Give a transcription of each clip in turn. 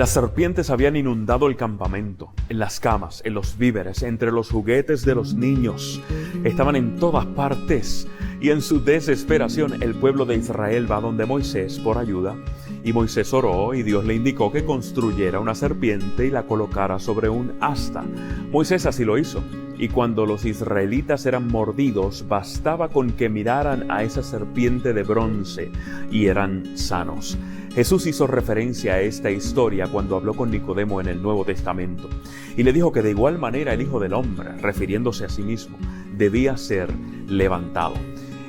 Las serpientes habían inundado el campamento, en las camas, en los víveres, entre los juguetes de los niños. Estaban en todas partes y en su desesperación el pueblo de Israel va donde Moisés por ayuda. Y Moisés oró y Dios le indicó que construyera una serpiente y la colocara sobre un asta. Moisés así lo hizo. Y cuando los israelitas eran mordidos, bastaba con que miraran a esa serpiente de bronce y eran sanos. Jesús hizo referencia a esta historia cuando habló con Nicodemo en el Nuevo Testamento y le dijo que de igual manera el Hijo del Hombre, refiriéndose a sí mismo, debía ser levantado.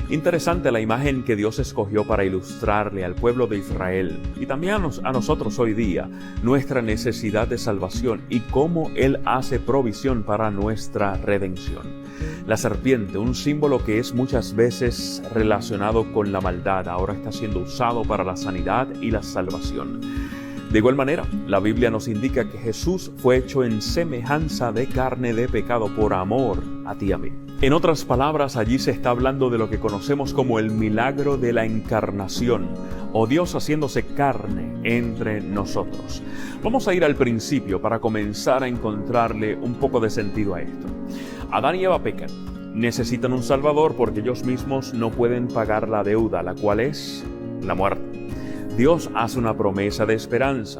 Interesante la imagen que Dios escogió para ilustrarle al pueblo de Israel y también a nosotros hoy día nuestra necesidad de salvación y cómo Él hace provisión para nuestra redención. La serpiente, un símbolo que es muchas veces relacionado con la maldad, ahora está siendo usado para la sanidad y la salvación. De igual manera, la Biblia nos indica que Jesús fue hecho en semejanza de carne de pecado por amor a ti y a mí. En otras palabras, allí se está hablando de lo que conocemos como el milagro de la encarnación, o Dios haciéndose carne entre nosotros. Vamos a ir al principio para comenzar a encontrarle un poco de sentido a esto. Adán y Eva pecan, necesitan un Salvador porque ellos mismos no pueden pagar la deuda, la cual es la muerte. Dios hace una promesa de esperanza.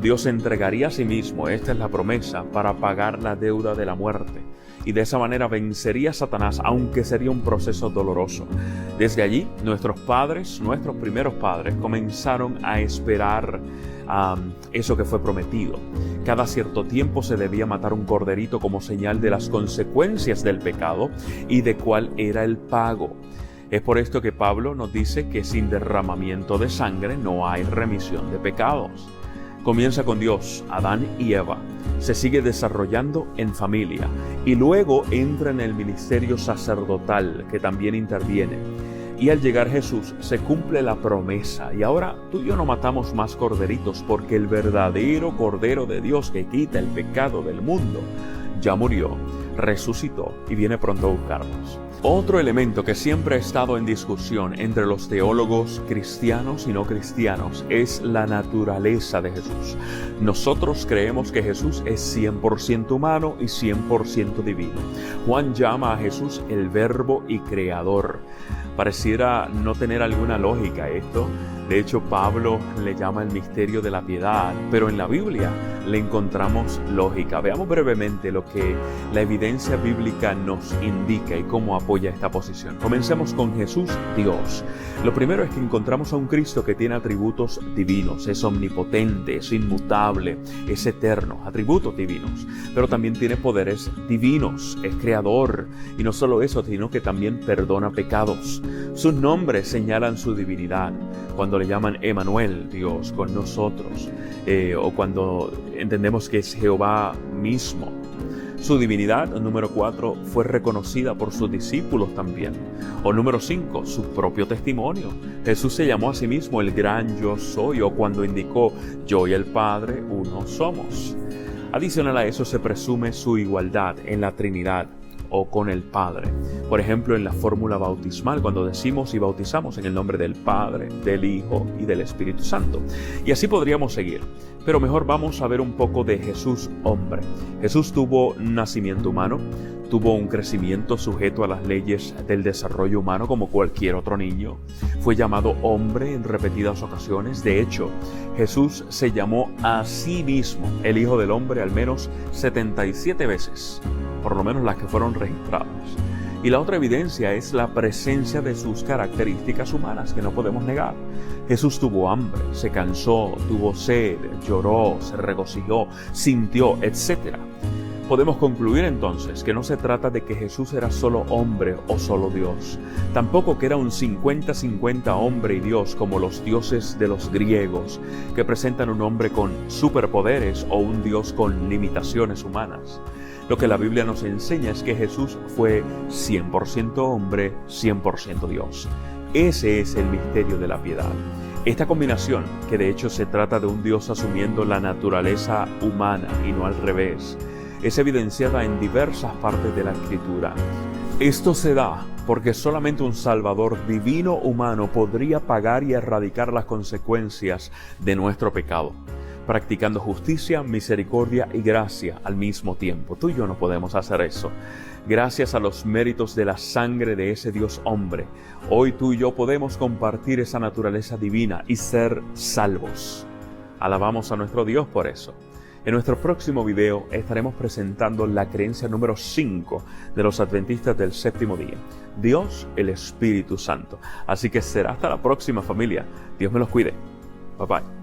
Dios se entregaría a sí mismo, esta es la promesa, para pagar la deuda de la muerte. Y de esa manera vencería a Satanás, aunque sería un proceso doloroso. Desde allí, nuestros primeros padres, comenzaron a esperar eso que fue prometido. Cada cierto tiempo se debía matar un corderito como señal de las consecuencias del pecado y de cuál era el pago. Es por esto que Pablo nos dice que sin derramamiento de sangre no hay remisión de pecados. Comienza con Dios, Adán y Eva, se sigue desarrollando en familia y luego entra en el ministerio sacerdotal que también interviene. Y al llegar Jesús se cumple la promesa y ahora tú y yo no matamos más corderitos porque el verdadero Cordero de Dios que quita el pecado del mundo ya murió, resucitó y viene pronto a buscarnos. Otro elemento que siempre ha estado en discusión entre los teólogos cristianos y no cristianos es la naturaleza de Jesús. Nosotros creemos que Jesús es 100% humano y 100% divino. Juan llama a Jesús el Verbo y Creador. Pareciera no tener alguna lógica esto. De hecho, Pablo le llama el misterio de la piedad, pero en la Biblia le encontramos lógica. Veamos brevemente lo que la evidencia bíblica nos indica y cómo apoya esta posición. Comencemos con Jesús, Dios. Lo primero es que encontramos a un Cristo que tiene atributos divinos, es omnipotente, es inmutable, es eterno, atributos divinos, pero también tiene poderes divinos, es creador, y no solo eso, sino que también perdona pecados. Sus nombres señalan su divinidad. Cuando le llaman Emmanuel, Dios con nosotros, o cuando entendemos que es Jehová mismo. Su divinidad, número 4, fue reconocida por sus discípulos también. O número 5, su propio testimonio. Jesús se llamó a sí mismo el gran yo soy, o cuando indicó yo y el Padre uno somos. Adicional a eso se presume su igualdad en la Trinidad o con el Padre. Por ejemplo, en la fórmula bautismal, cuando decimos y bautizamos en el nombre del Padre, del Hijo y del Espíritu Santo. Y así podríamos seguir. Pero mejor vamos a ver un poco de Jesús hombre. Jesús tuvo un nacimiento humano, tuvo un crecimiento sujeto a las leyes del desarrollo humano como cualquier otro niño. Fue llamado hombre en repetidas ocasiones. De hecho, Jesús se llamó a sí mismo el Hijo del Hombre al menos 77 veces, por lo menos las que fueron registradas. Y la otra evidencia es la presencia de sus características humanas que no podemos negar. Jesús tuvo hambre, se cansó, tuvo sed, lloró, se regocijó, sintió, etc. Podemos concluir entonces que no se trata de que Jesús era solo hombre o solo Dios. Tampoco que era un 50-50 hombre y Dios como los dioses de los griegos, que presentan un hombre con superpoderes o un Dios con limitaciones humanas. Lo que la Biblia nos enseña es que Jesús fue 100% hombre, 100% Dios. Ese es el misterio de la piedad. Esta combinación, que de hecho se trata de un Dios asumiendo la naturaleza humana y no al revés, es evidenciada en diversas partes de la Escritura. Esto se da porque solamente un Salvador divino humano podría pagar y erradicar las consecuencias de nuestro pecado. practicando justicia, misericordia y gracia al mismo tiempo. Tú y yo no podemos hacer eso. Gracias a los méritos de la sangre de ese Dios hombre, hoy tú y yo podemos compartir esa naturaleza divina y ser salvos. Alabamos a nuestro Dios por eso. En nuestro próximo video estaremos presentando la creencia número 5 de los adventistas del séptimo día: Dios, el Espíritu Santo. Así que será hasta la próxima, familia. Dios me los cuide. Bye bye.